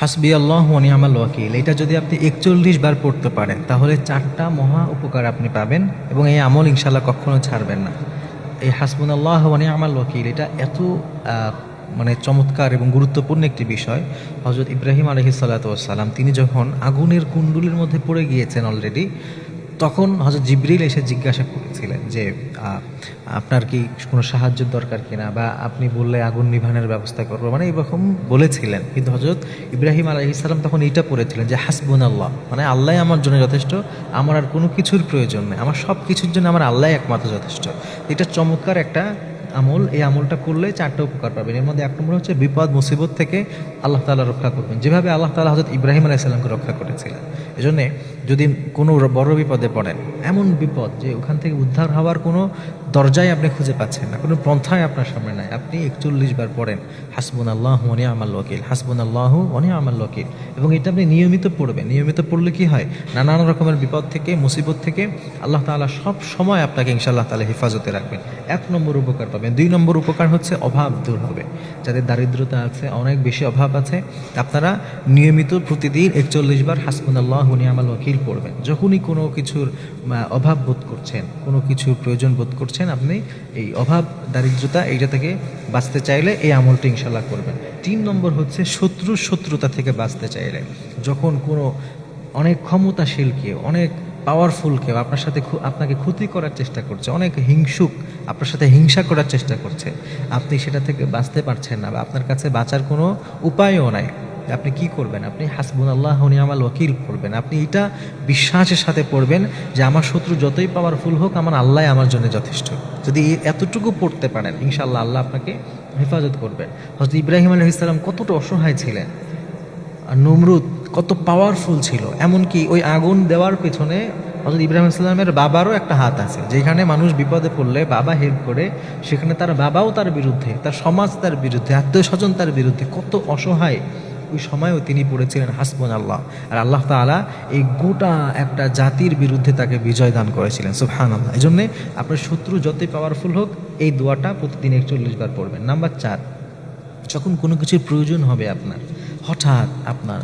হাসবি আল্লাহ ওয়া নি'মাল ওয়াকিল, এটা যদি আপনি 41 বার পড়তে পারেন তাহলে 4টা মহা উপকার আপনি পাবেন এবং এই আমল ইনশাআল্লাহ কখনো ছাড়বেন না। এই হাসবুনাল্লাহ ওয়া নি'মাল ওয়াকিল এটা এত মানে চমৎকার এবং গুরুত্বপূর্ণ একটি বিষয়। হযরত ইব্রাহিম আলাইহিস সালাতু ওয়াস সালাম তিনি যখন আগুনের কুণ্ডুলির মধ্যে পড়ে গিয়েছেন অলরেডি, তখন হযরত জিবরিল এসে জিজ্ঞাসা করেছিলেন যে আপনার কি কোনো সাহায্যের দরকার কিনা, বা আপনি বললে আগুন নিভানোর ব্যবস্থা করবো, মানে এরকম বলেছিলেন। কিন্তু হযরত ইব্রাহিম আলাইহিস সালাম তখন এইটা পড়েছিলেন যে হাসবুনাল্লাহ, মানে আল্লাহ আমার জন্য যথেষ্ট, আমার আর কোনো কিছুর প্রয়োজন নেই, আমার সব কিছুর জন্য আমার আল্লাহ একমাত্র যথেষ্ট। এটা চমৎকার একটা আমল। এই আমলটা করলে 4টা উপকার পাবেন। এর মধ্যে 1 নম্বর হচ্ছে বিপদ মুসিবত থেকে আল্লাহ তাআলা রক্ষা করবেন, যেভাবে আল্লাহ তাআলা হযরত ইব্রাহিম আলাইহিস সালামকে রক্ষা করেছিলেন। এজন্যে যদি কোনো বড় বিপদে পড়েন, এমন বিপদ যে ওখান থেকে উদ্ধার হওয়ার কোনো দরজাই আপনি খুঁজে পাচ্ছেন না, কোনো পন্থাই আপনার সামনে নাই, আপনি 41 বার পড়েন হাসবুনাল্লাহু ওয়া নি'মাল ওয়াকিল, হাসবুনাল্লাহু ওয়া নি'মাল ওয়াকিল। এবং এটা আপনি নিয়মিত পড়বেন। নিয়মিত পড়লে কি হয়, নানান রকমের বিপদ থেকে মুসিবত থেকে আল্লাহ তাআলা সব সময় আপনাকে ইনশাআল্লাহ তাআলা হেফাজতে রাখবেন। 1 নম্বর উপকার পাবেন। 2 নম্বর উপকার হচ্ছে অভাব দূর হবে। যাদের দারিদ্রতা আছে, অনেক বেশি অভাব আছে, আপনারা নিয়মিত প্রতিদিন 41 বার হাসবুনাল্লাহু ওয়া নি'মাল ওয়াকিল পড়বেন। যখনই কোনো কিছুর অভাব বোধ করছেন, কোনো কিছুর প্রয়োজন বোধ করছেন, আপনি এই অভাব দারিদ্রতা এইটা থেকে বাঁচতে চাইলে এই আমলটি ইনশাআল্লাহ করবেন। 3 নম্বর হচ্ছে শত্রুতা থেকে বাঁচতে চাইলে, যখন কোনো অনেক ক্ষমতাশীল কেউ, অনেক পাওয়ারফুল কেউ আপনাকে ক্ষতি করার চেষ্টা করছে, অনেক হিংসুক আপনার সাথে হিংসা করার চেষ্টা করছে, আপনি সেটা থেকে বাঁচতে পারছেন না, বা আপনার কাছে বাঁচার কোনো উপায়ও নাই, আপনি কি করবেন? আপনি হাসবুনাল্লাহু ওয়া নি'মাল ওয়াকিল পড়বেন। আপনি এটা বিশ্বাসের সাথে পড়বেন যে আমার শত্রু যতই পাওয়ারফুল হোক, আমার আল্লাহ আমার জন্য যথেষ্ট। যদি এতটুকু পড়তে পারেন, ইনশাআল্লাহ আল্লাহ আপনাকে হেফাজত করবেন। হযরত ইব্রাহিম আলাইহিস সালাম কতটা অসহায় ছিলেন, আর নমরুদ কত পাওয়ারফুল ছিল, এমনকি ওই আগুন দেওয়ার পেছনে হযরত ইব্রাহিম আলাইহিস সালামের বাবারও একটা হাত আছে। যেখানে মানুষ বিপদে পড়লে বাবা হেল্প করে, সেখানে তার বাবাও তার বিরুদ্ধে, তার সমাজ তার বিরুদ্ধে, আত্মীয় স্বজন তার বিরুদ্ধে, কত অসহায় ওই সময়ও তিনি পড়েছিলেন হাসবুনাল্লাহ। আর আল্লাহ তাআলা এই গোটা একটা জাতির বিরুদ্ধে তাকে বিজয় দান করেছিলেন, সুবহানাল্লাহ। এই জন্যে আপনার শত্রু যতই পাওয়ারফুল হোক, এই দোয়াটা প্রতিদিন 41 বার পড়বেন। নাম্বার 4, যখন কোনো কিছুর প্রয়োজন হবে আপনার, হঠাৎ আপনার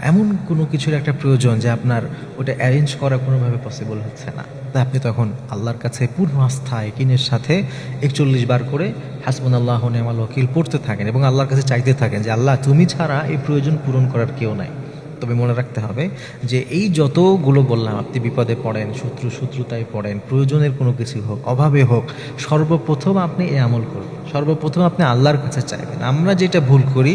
এমন কোনো কিছুর একটা প্রয়োজন যে আপনার ওটা অ্যারেঞ্জ করা কোনোভাবে পসিবল হচ্ছে না, তাই আপনি তখন আল্লাহর কাছে পূর্ণ আস্থা ইকিনের সাথে 41 বার করে হাসবুনাল্লাহু ওয়া নি'মাল ওয়াকিল পড়তে থাকেন এবং আল্লাহর কাছে চাইতে থাকেন যে আল্লাহ তুমি ছাড়া এই প্রয়োজন পূরণ করার কেউ নাই। তবে মনে রাখতে হবে যে এই যতগুলো বললাম, আপনি বিপদে পড়েন, শত্রুতায় পড়েন, প্রয়োজনের কোনো কিছু হোক, অভাবে হোক, সর্বপ্রথম আপনি এই আমল করবেন, সর্বপ্রথম আপনি আল্লাহর কাছে চাইবেন। আমরা যেটা ভুল করি,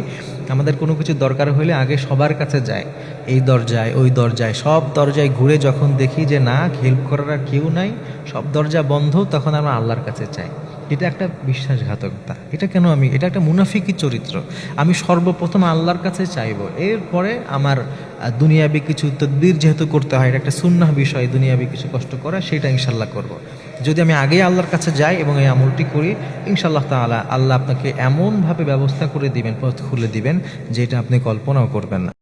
আমাদের কোনো কিছু দরকার হলে আগে সবার কাছে যায়, এই দরজায় ওই দরজায়, সব দরজায় ঘুরে যখন দেখি যে না, হেল্প করার আর কেউ নাই, সব দরজা বন্ধ, তখন আমরা আল্লাহর কাছে চাই। এটা একটা বিশ্বাসঘাতকতা। এটা একটা মুনাফিকি চরিত্র। আমি সর্বপ্রথম আল্লাহর কাছে চাইবো, এরপরে আমার দুনিয়াবি কিছু তদবির যেহেতু করতে হয়, এটা একটা সুন্নাহ বিষয়, দুনিয়াবি কিছু কষ্ট করা, সেটা ইনশাল্লাহ করব। যদি আমি আগেই আল্লাহর কাছে যাই এবং এই আমলটি করি, ইনশাআল্লাহ তাআলা আল্লাহ আপনাকে এমনভাবে ব্যবস্থা করে দিবেন, পথ খুলে দিবেন, যেটা আপনি কল্পনাও করবেন না।